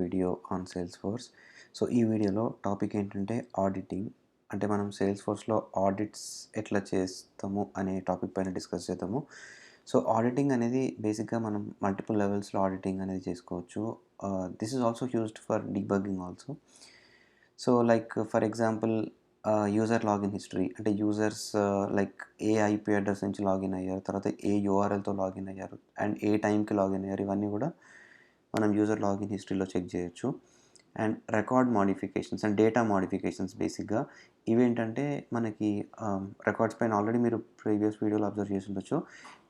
Video on Salesforce. So, ఈ వీడియోలో topic ఏంటంటే ఆడిటింగ్. అంటే మనం సేల్స్‌ఫోర్స్‌లో ఆడిట్స్ ఎట్లా చేస్తాము అనే టాపిక్ పైన డిస్కస్ చేద్దాము. సో, ఆడిటింగ్ అనేది బేసిక్‌గా మనం మల్టిపుల్ లెవెల్స్‌లో ఆడిటింగ్ అనేది చేసుకోవచ్చు. This is also used for debugging also. So, like for example user login history అంటే యూజర్స్ లైక్ ఏ ఐపీ అడ్రెస్ నుంచి లాగిన్ అయ్యారు, తర్వాత ఏ యూఆర్ఎల్‌తో లాగిన్ అయ్యారు అండ్ ఏ టైంకి లాగిన్ అయ్యారు, ఇవన్నీ కూడా మనం యూజర్ లాగిన్ హిస్టరీలో చెక్ చేయొచ్చు. And record modifications and data modifications బేసిక్‌గా ఇవేంటంటే మనకి రికార్డ్స్ పైన ఆల్రెడీ మీరు ప్రీవియస్ వీడియోలో అబ్జర్వ్ చేసి ఉండొచ్చు.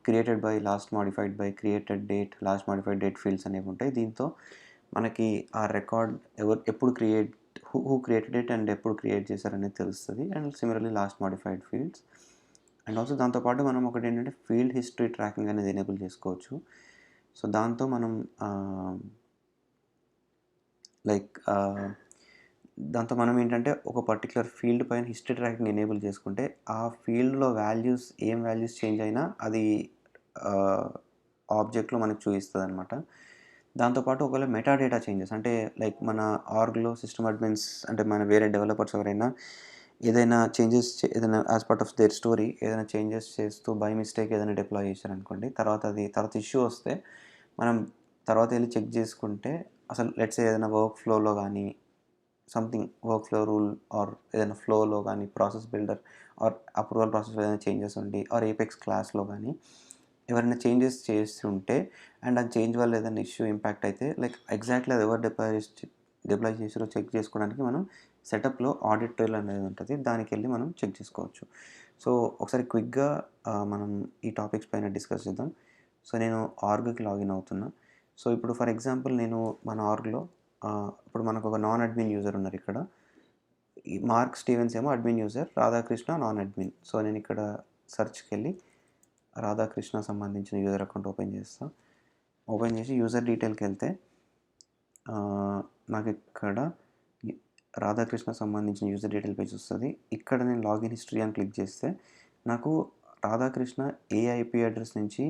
Created by, last modified by, created date, last modified date fields అనేవి ఉంటాయి. దీంతో మనకి ఆ రికార్డ్ ఎప్పుడు హూ క్రియేటెడ్ ఇట్ అండ్ ఎప్పుడు క్రియేట్ చేశారనేది తెలుస్తుంది. And similarly last modified fields. And also దాంతోపాటు మనం ఒకటి ఏంటంటే ఫీల్డ్ హిస్టరీ ట్రాకింగ్ అనేది ఎనేబుల్ చేసుకోవచ్చు. సో, దాంతో మనం లైక్ దాంతో మనం ఏంటంటే ఒక పర్టిక్యులర్ ఫీల్డ్ పైన హిస్టరీ ట్రాకింగ్ ఎనేబుల్ చేసుకుంటే ఆ ఫీల్డ్‌లో ఏం వాల్యూస్ చేంజ్ అయినా అది ఆబ్జెక్ట్‌లో మనకు చూపిస్తదనమాట. దాంతోపాటు ఒకవేళ మెటా డేటా చేంజెస్ అంటే లైక్ మన ఆర్గ్‌లో సిస్టమ్ అడ్మిన్స్ అంటే మన వేరే డెవలపర్స్ ఎవరైనా ఏదైనా as part of their story ఏదైనా చేంజెస్ చేస్తూ బై మిస్టేక్ ఏదైనా డిప్లాయ్ చేశారనుకోండి, తర్వాత ఇష్యూ వస్తే మనం తర్వాత వెళ్లి చెక్ చేసుకుంటే అసలు లెట్స్ సే ఏదైనా వర్క్ ఫ్లోలో గానీ something work flow rule or ఏదైనా ఫ్లోలో కానీ ప్రాసెస్ బిల్డర్ ఆర్ అప్రూవల్ ప్రాసెస్‌లో ఏదైనా చేంజెస్ ఉండి ఆర్ ఏపెక్స్ క్లాస్‌లో గానీ ఎవరైనా చేంజెస్ చేస్తుంటే అండ్ ఆ చేంజ్ వల్ల ఏదైనా ఇష్యూ ఇంపాక్ట్ అయితే లైక్ ఎగ్జాక్ట్‌లీ అది ఎవరు డిప్లాయ్ చేసిర్రో చెక్ చేసుకోవడానికి మనం సెటప్‌లో ఆడిట్ ట్రైల్ అనేది ఉంటది. దానికెళ్ళి మనం చెక్ చేసుకోవచ్చు. సో, ఒకసారి క్విక్‌గా మనం ఈ టాపిక్స్ పైన డిస్కస్ చేద్దాం. సో, నేను ఆర్గ్‌కి లాగిన్ అవుతున్నా. సో, ఇప్పుడు ఫర్ ఎగ్జాంపుల్ నేను మన ఆర్గ్‌లో ఇప్పుడు మనకు ఒక నాన్ అడ్మిన్ యూజర్ ఉన్నారు ఇక్కడ. ఈ మార్క్ స్టీవెన్స్ ఏమో admin user, Radhakrishna non admin. So, నేను ఇక్కడ సెర్చ్‌కెళ్ళి రాధాకృష్ణ సంబంధించిన యూజర్ అకౌంట్ ఓపెన్ చేస్తా. ఓపెన్ చేసి యూజర్ డీటెయిల్‌కెళ్తే నాకిక్కడ ఈ రాధాకృష్ణ సంబంధించిన యూజర్ డీటెయిల్ పేజ్ వస్తది. ఇక్కడ నేను లాగిన్ హిస్టరీ అని క్లిక్ చేస్తే నాకు రాధాకృష్ణ ఏ ఐపీ అడ్రెస్ నుంచి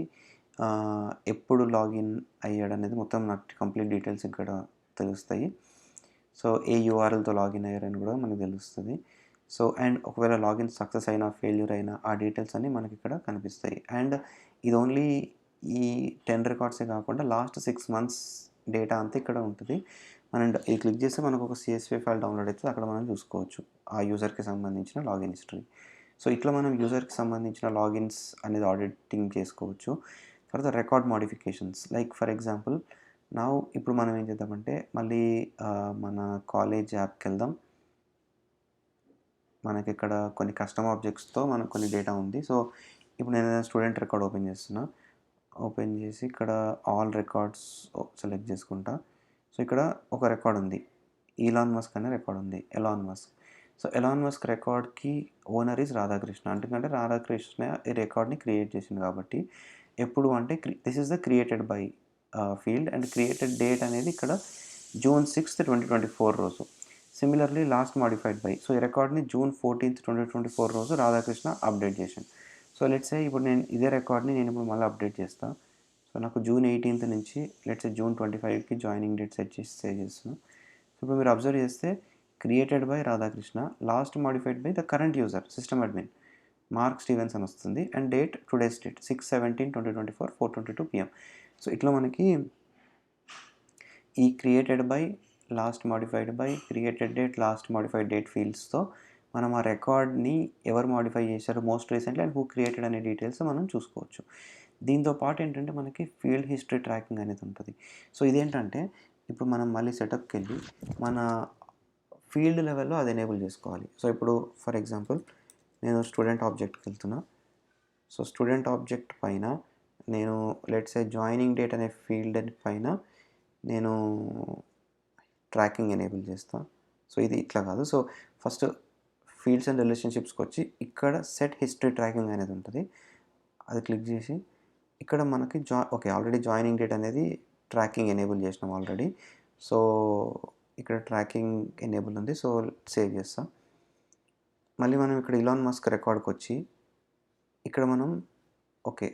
ఎప్పుడు లాగిన్ అయ్యాడనేది మొత్తం నాకు కంప్లీట్ డీటెయిల్స్ ఇక్కడ తెలుస్తాయి. సో, ఏ యూఆర్ఎల్‌తో లాగిన్ అయ్యారని కూడా మనకు తెలుస్తది. సో, అండ్ ఒకవేళ లాగిన్ సక్సెస్ అయినా, ఫెయిల్యూర్ అయినా ఆ డీటెయిల్స్ అన్నీ మనకిక్కడ కనిపిస్తాయి. అండ్ ఇది ఓన్లీ ఈ 10 రికార్డ్సే కాకుండా లాస్ట్ 6 మంత్స్ డేటా అంతా ఇక్కడ ఉంటది. మనం ఇది క్లిక్ చేస్తే మనకు ఒక సీఎస్‌వి ఫైల్ డౌన్‌లోడ్ అయితది. అక్కడ మనం చూసుకోవచ్చు ఆ యూజర్‌కి సంబంధించిన లాగిన్ హిస్టరీ. సో, ఇట్లా మనం యూజర్‌కి సంబంధించిన లాగిన్స్ అనేది ఆడిటింగ్ చేసుకోవచ్చు. తర్వాత record modifications like for example ఇప్పుడు మనం ఏం చేద్దామంటే మళ్ళీ మన కాలేజ్ యాప్‌కెళ్దాం. మనకిక్కడ కొన్ని కస్టమ్ ఆబ్జెక్ట్స్‌తో మనకు కొన్ని డేటా ఉంది. సో, ఇప్పుడు నేను ఏదైనా స్టూడెంట్ రికార్డ్ ఓపెన్ చేస్తున్నా. ఓపెన్ చేసి ఇక్కడ ఆల్ రికార్డ్స్ సెలెక్ట్ చేసుకుంటా. సో, ఇక్కడ ఒక రికార్డ్ ఉంది. ఈలాన్ మస్క్ అనే రికార్డ్ ఉంది. Elon Musk. So, Elon Musk రికార్డ్‌కి ఓనర్ ఈస్ రాధాకృష్ణ. ఎందుకంటే రాధాకృష్ణ ఈ రికార్డ్‌ని క్రియేట్ చేసిండు కాబట్టి ఎప్పుడు అంటే this is the created by field and created date అనేది ఇక్కడ జూన్ 6, 2024 రోజు. Similarly last modified by. So, ఈ రికార్డ్‌ని జూన్ 14, 2024 రోజు రాధాకృష్ణ అప్డేట్ చేసిండు. సో, లెట్స్ సే ఇప్పుడు నేను ఇదే రికార్డ్‌ని ఇప్పుడు మళ్ళీ అప్డేట్ చేస్తా. సో, నాకు జూన్ 18 నుంచి లెట్స్ సే జూన్ 25కి జాయినింగ్ డేట్ సెట్ చేసి సేవ్ చేస్తున్నా. సో, ఇప్పుడు మీరు అబ్జర్వ్ చేస్తే created by Radhakrishna, last modified by the current user system admin Mark Stevens అని వస్తుంది. And today's date 6/17/2024 4:22 PM. So, ఇట్లా మనకి ఈ created by, last modified by, created date, last modified date ఫీల్డ్స్‌తో మనం ఆ రికార్డ్‌ని ఎవరు మోడిఫై చేశారు most recently and who created అనే డీటెయిల్స్ మనం చూసుకోవచ్చు. దీంతో పాటు ఏంటంటే మనకి ఫీల్డ్ హిస్టరీ ట్రాకింగ్ అనేది ఉంటది. సో, ఇదేంటంటే ఇప్పుడు మనం మళ్ళీ సెటప్‌కెళ్ళి మన ఫీల్డ్ లెవెల్‌లో అది ఎనేబుల్ చేసుకోవాలి. సో, ఇప్పుడు ఫర్ ఎగ్జాంపుల్ నేను స్టూడెంట్ ఆబ్జెక్ట్‌కి వెళ్తున్నా. సో, స్టూడెంట్ ఆబ్జెక్ట్ పైన నేను లెట్స్ సే జాయినింగ్ డేట్ అనే ఫీల్డ్ పైన నేను ట్రాకింగ్ ఎనేబుల్ చేస్తా. సో, ఇది ఇట్లా కాదు. సో, ఫస్ట్ ఫీల్డ్స్ అండ్ రిలేషన్‌షిప్స్‌కొచ్చి ఇక్కడ సెట్ హిస్టరీ ట్రాకింగ్ అనేది ఉంటది. అది క్లిక్ చేసి ఇక్కడ మనకి ఓకే. ఆల్రెడీ జాయినింగ్ డేట్ అనేది ట్రాకింగ్ ఎనేబుల్ చేసినాం ఆల్రెడీ. సో, ఇక్కడ ట్రాకింగ్ ఎనేబుల్ ఉంది. సో, సేవ్ చేస్తా. మళ్ళీ మనం ఇక్కడ ఇలాన్ మస్క్ రికార్డ్‌కొచ్చి ఇక్కడ మనం ఓకే.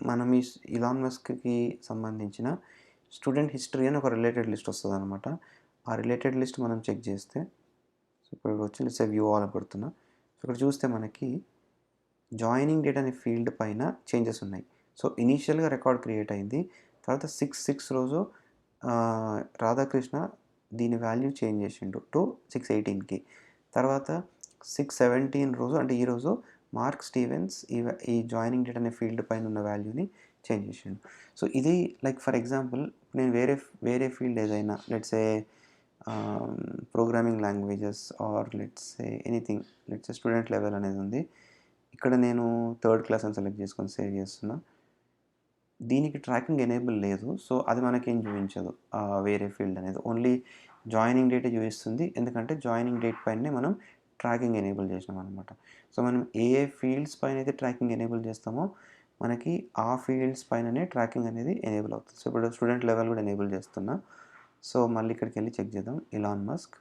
మనం ఇలాన్ మస్క్‌కి సంబంధించిన స్టూడెంట్ హిస్టరీ అని ఒక రిలేటెడ్ లిస్ట్ వస్తుందన్నమాట. ఆ రిలేటెడ్ లిస్ట్ మనం చెక్ చేస్తే, సో ఇక్కడికి వచ్చి లెట్స్ సే వ్యూ ఆల్ అని కొడుతున్నా. సో ఇక్కడ చూస్తే మనకి జాయినింగ్ డేట్ అనే ఫీల్డ్ పైన చేంజెస్ ఉన్నాయి. సో ఇనీషియల్గా రికార్డ్ క్రియేట్ అయింది. తర్వాత 6/6 రోజు రాధాకృష్ణ దీని వాల్యూ చేంజ్ చేసిండు టు 6/18కి. తర్వాత 6/17 రోజు అంటే ఈరోజు మార్క్ స్టీవెన్స్ ఈ జాయినింగ్ డేట్ అనే ఫీల్డ్ పైన ఉన్న వాల్యూని చేంజ్ చేసిండు. సో ఇది లైక్ ఫర్ ఎగ్జాంపుల్ నేను వేరే ఫీల్డ్ ఏదైనా let's A programming languages are let's A anything, let's A student level అనేది ఉంది. ఇక్కడ నేను 3rd క్లాస్ అని సెలెక్ట్ చేసుకొని సేవ్ చేస్తున్నా. దీనికి ట్రాకింగ్ ఎనేబుల్ లేదు. సో అది మనకేం చూపించదు వేరే ఫీల్డ్ అనేది. ఓన్లీ జాయినింగ్ డేటే చూపిస్తుంది. ఎందుకంటే జాయినింగ్ డేట్ పైనే మనం ట్రాకింగ్ ఎనేబుల్ చేసినాం అనమాట. సో మనం ఏ ఫీల్డ్స్ పైన అయితే ట్రాకింగ్ ఎనేబుల్ చేస్తామో మనకి ఆ ఫీల్డ్స్ పైననే ట్రాకింగ్ అనేది ఎనేబుల్ అవుతుంది. సో ఇప్పుడు స్టూడెంట్ లెవెల్ కూడా ఎనేబుల్ చేస్తున్నా. సో మళ్ళీ ఇక్కడికి వెళ్ళి చెక్ చేద్దాం. Elon Musk.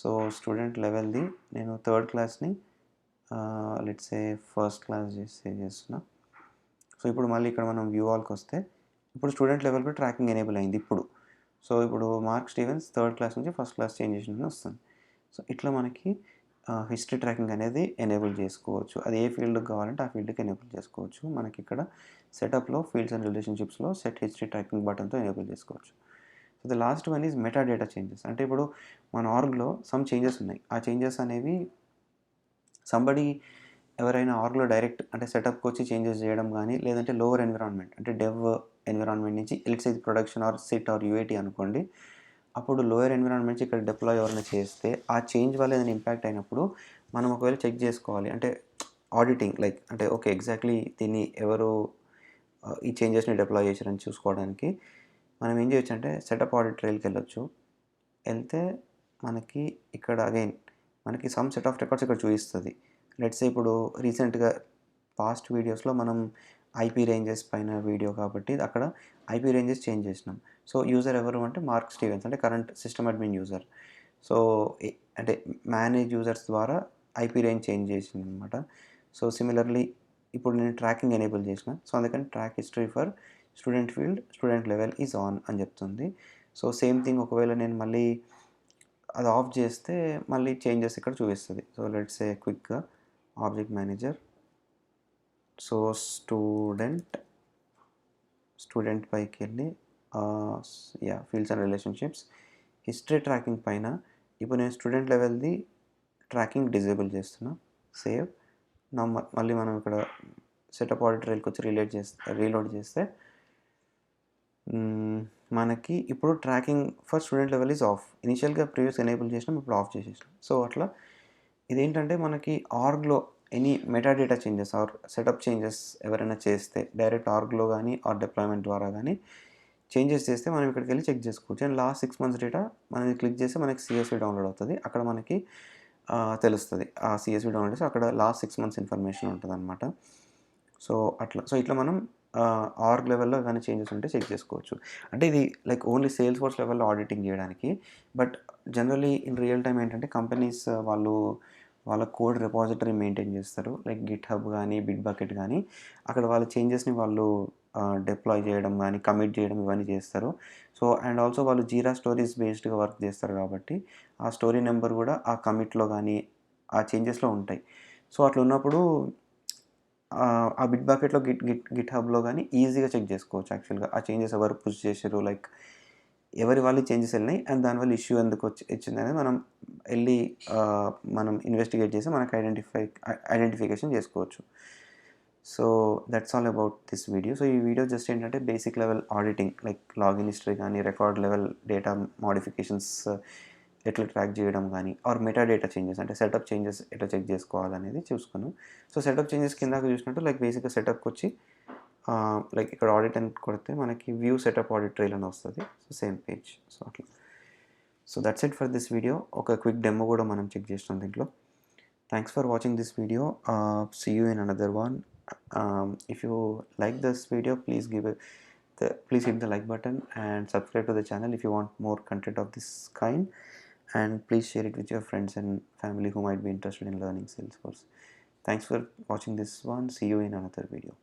సో స్టూడెంట్ లెవెల్ది నేను 3rd క్లాస్ని లెట్స్ ఏ 1st క్లాస్ చేసి సేవ్ చేస్తున్నా. సో ఇప్పుడు మళ్ళీ ఇక్కడ మనం వ్యూ ఆల్కి వస్తే ఇప్పుడు స్టూడెంట్ లెవెల్ కూడా ట్రాకింగ్ ఎనేబుల్ అయింది ఇప్పుడు. సో ఇప్పుడు మార్క్ స్టీవెన్స్ 3rd క్లాస్ నుంచి 1st క్లాస్ చేంజ్ చేసిన వస్తుంది. సో ఇట్లా మనకి హిస్టరీ ట్రాకింగ్ అనేది ఎనేబుల్ చేసుకోవచ్చు. అది ఏ ఫీల్డ్కి కావాలంటే ఆ ఫీల్డ్కి ఎనేబుల్ చేసుకోవచ్చు. మనకి ఇక్కడ సెటప్లో ఫీల్డ్స్ అండ్ రిలేషన్షిప్స్లో సెట్ హిస్టరీ ట్రాకింగ్ బటన్తో ఎనేబుల్ చేసుకోవచ్చు. So the last one is metadata changes. అంటే ఇప్పుడు మన ఆర్గ్లో సమ్ చేంజెస్ ఉన్నాయి. ఆ చేంజెస్ అనేవి సంబడి ఎవరైనా ఆర్గ్లో డైరెక్ట్ అంటే సెటప్కి వచ్చి చేంజెస్ చేయడం కానీ, లేదంటే లోవర్ ఎన్విరాన్మెంట్ అంటే డెవ్ ఎన్విరాన్మెంట్ నుంచి let's say production or SIT or UAT అనుకోండి. అప్పుడు లోయర్ ఎన్విరాన్మెంట్ నుంచి ఇక్కడ డిప్లాయ్ ఎవరైనా చేస్తే ఆ చేంజ్ వల్ల ఏదైనా ఇంపాక్ట్ అయినప్పుడు మనం ఒకవేళ చెక్ చేసుకోవాలి. అంటే ఆడిటింగ్ లైక్ అంటే ఓకే ఎగ్జాక్ట్లీ దీన్ని ఎవరు ఈ చేంజెస్ని డిప్లాయ్ చేశారని చూసుకోవడానికి మనం ఏం చేయొచ్చు అంటే సెటప్ ఆడిట్ ట్రైల్కి వెళ్ళొచ్చు. వెళ్తే మనకి ఇక్కడ అగైన్ మనకి సమ్ సెట్ ఆఫ్ రికార్డ్స్ ఇక్కడ చూపిస్తుంది. లెట్స్ ఇప్పుడు రీసెంట్గా పాస్ట్ వీడియోస్లో మనం ఐపీ రేంజెస్ పైన వీడియో కాబట్టి అక్కడ ఐపీ రేంజెస్ చేంజ్ చేసినాం. సో యూజర్ ఎవరు అంటే మార్క్ స్టీవెన్స్ అంటే current system admin user. So అంటే మేనేజ్ యూజర్స్ ద్వారా ఐపీ రేంజ్ చేంజ్ చేసింది అనమాట. సో సిమిలర్లీ ఇప్పుడు నేను ట్రాకింగ్ ఎనేబుల్ చేసిన. సో అందుకని track history for student field student level is on అని చెప్తుంది. సో సేమ్ థింగ్ ఒకవేళ నేను మళ్ళీ అది ఆఫ్ చేస్తే మళ్ళీ చేంజెస్ ఇక్కడ చూపిస్తుంది. సో లెట్స్ సే క్విక్గా ఆబ్జెక్ట్ మేనేజర్. సో స్టూడెంట్ పైకి వెళ్ళి fields and relationships history tracking పైన ఇప్పుడు నేను స్టూడెంట్ లెవెల్ది ట్రాకింగ్ డిజేబుల్ చేస్తున్నా. సేవ్ నా మళ్ళీ మనం ఇక్కడ సెటప్ ఆడిట్ ట్రైల్కి వచ్చి రీలోడ్ చేస్తే మనకి ఇప్పుడు tracking for student level is off. ఇనిషియల్గా ప్రీవియస్ ఎనేబుల్ చేసినాం, ఇప్పుడు ఆఫ్ చేసేసినాం. సో అట్లా ఇదేంటంటే మనకి ఆర్గ్లో any metadata changes or setup changes ఎవరైనా చేస్తే డైరెక్ట్ ఆర్గ్లో కానీ ఆర్ డిప్లాయ్మెంట్ ద్వారా కానీ చేంజెస్ చేస్తే మనం ఇక్కడికి వెళ్ళి చెక్ చేసుకోవచ్చు. అండ్ లాస్ట్ 6 months డేటా మనం క్లిక్ చేస్తే మనకి సిఎస్వి డౌన్లోడ్ అవుతుంది. అక్కడ మనకి తెలుస్తుంది ఆ సిఎస్వి డౌన్లోడ్ చేస్తే అక్కడ లాస్ట్ 6 months ఇన్ఫర్మేషన్ ఉంటుంది అనమాట. సో ఇట్లా మనం ఆర్గ్ లెవెల్లో ఏమైనా చేంజెస్ ఉంటే చెక్ చేసుకోవచ్చు. అంటే ఇది లైక్ ఓన్లీ సేల్స్ ఫోర్స్ లెవెల్లో ఆడిటింగ్ చేయడానికి. But generally in real time ఏంటంటే కంపెనీస్ వాళ్ళ కోడ్ రిపాజిటరీ మెయింటైన్ చేస్తారు. లైక్ గిట్ హబ్ కానీ బిట్ బకెట్ కానీ అక్కడ వాళ్ళ చేంజెస్ని వాళ్ళు డిప్లాయ్ చేయడం కానీ కమిట్ చేయడం ఇవన్నీ చేస్తారు. సో అండ్ ఆల్సో వాళ్ళు జీరా స్టోరీస్ బేస్డ్గా వర్క్ చేస్తారు కాబట్టి ఆ స్టోరీ నెంబర్ కూడా ఆ కమిట్లో కానీ ఆ చేంజెస్లో ఉంటాయి. సో అట్లా ఉన్నప్పుడు ఆ బిట్ బకెట్లో గిట్ హబ్లో కానీ ఈజీగా చెక్ చేసుకోవచ్చు. యాక్చువల్గా ఆ చేంజెస్ ఎవరు పుష్ చేశారు, లైక్ ఎవరి వాళ్ళు చేంజెస్ వెళ్ళినాయి అండ్ దానివల్ల ఇష్యూ ఎందుకు వచ్చింది అనేది మనం ఇన్వెస్టిగేట్ చేసి మనకు ఐడెంటిఫికేషన్ చేసుకోవచ్చు. So that's all about this video. So ఈ వీడియో జస్ట్ ఏంటంటే basic level auditing like login history కానీ రికార్డ్ లెవెల్ డేటా మోడిఫికేషన్స్ ఎట్లా ట్రాక్ చేయడం కానీ ఆర్ మెటా డేటా చేంజెస్ అంటే సెటప్ చేంజెస్ ఎట్లా చెక్ చేసుకోవాలనేది చూసుకున్నాం. సో సెటప్ చేంజెస్ కిందకు చూసినట్టు లైక్ బేసిక్గా సెటప్కి వచ్చి లైక్ ఇక్కడ ఆడిట్ అని కొడితే మనకి వ్యూ సెటప్ ఆడిట్ ట్రైల్ అని వస్తుంది. So same page. సో అట్లా. So that's it for this video. ఒక క్విక్ డెమో కూడా మనం చెక్ చేసినాం దీంట్లో. Thanks for watching this video. See you in another one. If you like this video, please hit the like button and subscribe to the channel if you want more content of this kind, and please share it with your friends and family who might be interested in learning Salesforce. Thanks for watching this one. See you in another video.